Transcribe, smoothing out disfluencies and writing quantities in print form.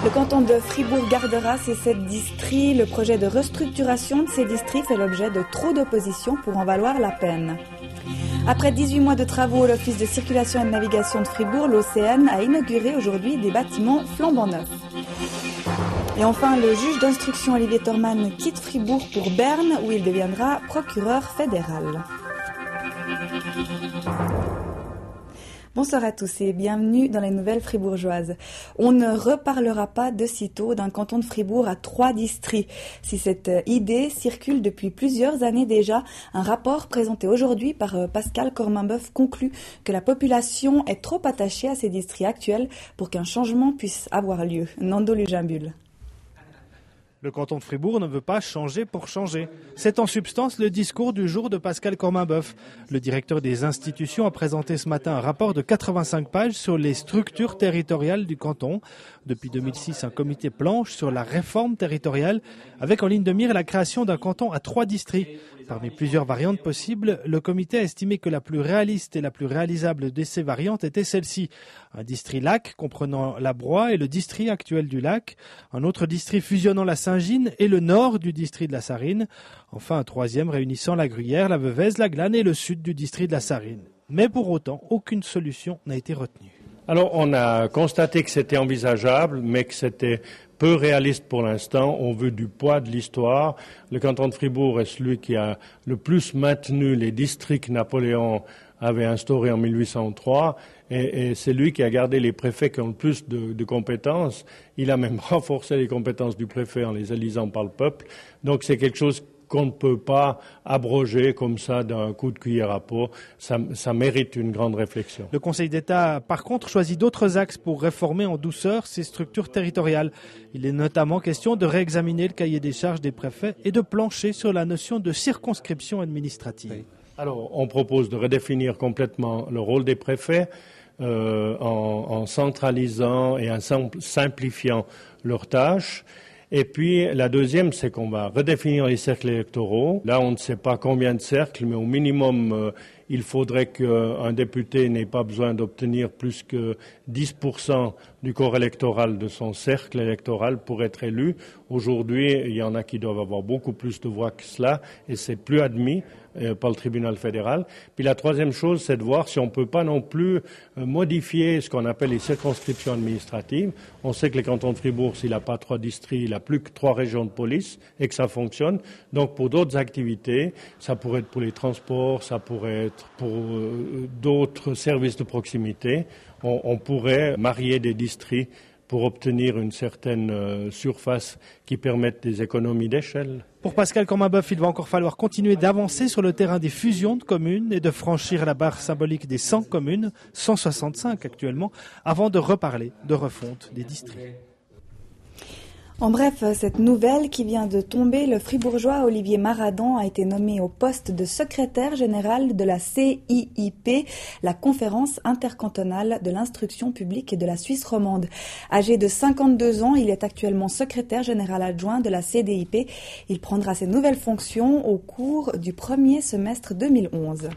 Le canton de Fribourg gardera ses 7 districts. Le projet de restructuration de ces districts fait l'objet de trop d'opposition pour en valoir la peine. Après 18 mois de travaux, l'Office de circulation et de navigation de Fribourg, l'OCN, a inauguré aujourd'hui des bâtiments flambant neufs. Et enfin, le juge d'instruction Olivier Thormann quitte Fribourg pour Berne, où il deviendra procureur fédéral. Bonsoir à tous et bienvenue dans les nouvelles fribourgeoises. On ne reparlera pas de sitôt d'un canton de Fribourg à 3 districts. Si cette idée circule depuis plusieurs années déjà, un rapport présenté aujourd'hui par Pascal Corminboeuf conclut que la population est trop attachée à ces districts actuels pour qu'un changement puisse avoir lieu. Nando Lugimbul. Le canton de Fribourg ne veut pas changer pour changer. C'est en substance le discours du jour de Pascal Corminboeuf. Le directeur des institutions a présenté ce matin un rapport de 85 pages sur les structures territoriales du canton. Depuis 2006, un comité planche sur la réforme territoriale avec en ligne de mire la création d'un canton à 3 districts. Parmi plusieurs variantes possibles, le comité a estimé que la plus réaliste et la plus réalisable de ces variantes était celle-ci. Un district lac comprenant la Broye et le district actuel du lac, un autre district fusionnant la Saint-Gine et le nord du district de la Sarine, enfin un troisième réunissant la Gruyère, la Veuvez, la Glane et le sud du district de la Sarine. Mais pour autant, aucune solution n'a été retenue. Alors on a constaté que c'était envisageable, mais que c'était peu réaliste pour l'instant, au vu du poids de l'histoire. Le canton de Fribourg est celui qui a le plus maintenu les districts que Napoléon avait instaurés en 1803 et c'est lui qui a gardé les préfets qui ont le plus de compétences. Il a même renforcé les compétences du préfet en les élisant par le peuple. Donc c'est quelque chose qu'on ne peut pas abroger comme ça d'un coup de cuillère à peau. Ça mérite une grande réflexion. Le Conseil d'État, par contre, choisit d'autres axes pour réformer en douceur ces structures territoriales. Il est notamment question de réexaminer le cahier des charges des préfets et de plancher sur la notion de circonscription administrative. Oui. Alors, on propose de redéfinir complètement le rôle des préfets en centralisant et en simplifiant leurs tâches. Et puis, la deuxième, c'est qu'on va redéfinir les cercles électoraux. Là, on ne sait pas combien de cercles, mais au minimum, il faudrait qu'un député n'ait pas besoin d'obtenir plus que 10% du corps électoral de son cercle électoral pour être élu. Aujourd'hui, il y en a qui doivent avoir beaucoup plus de voix que cela, et c'est plus admis par le tribunal fédéral. Puis la troisième chose, c'est de voir si on ne peut pas non plus modifier ce qu'on appelle les circonscriptions administratives. On sait que le canton de Fribourg, s'il n'a pas 3 districts, il n'a plus que 3 régions de police et que ça fonctionne. Donc pour d'autres activités, ça pourrait être pour les transports, ça pourrait être pour d'autres services de proximité, on pourrait marier des districts pour obtenir une certaine surface qui permette des économies d'échelle. Pour Pascal Corminboeuf, il va encore falloir continuer d'avancer sur le terrain des fusions de communes et de franchir la barre symbolique des 100 communes, 165 actuellement, avant de reparler de refonte des districts. En bref, cette nouvelle qui vient de tomber, le fribourgeois Olivier Maradan a été nommé au poste de secrétaire général de la CIIP, la Conférence intercantonale de l'instruction publique de la Suisse romande. Âgé de 52 ans, il est actuellement secrétaire général adjoint de la CDIP. Il prendra ses nouvelles fonctions au cours du premier semestre 2011.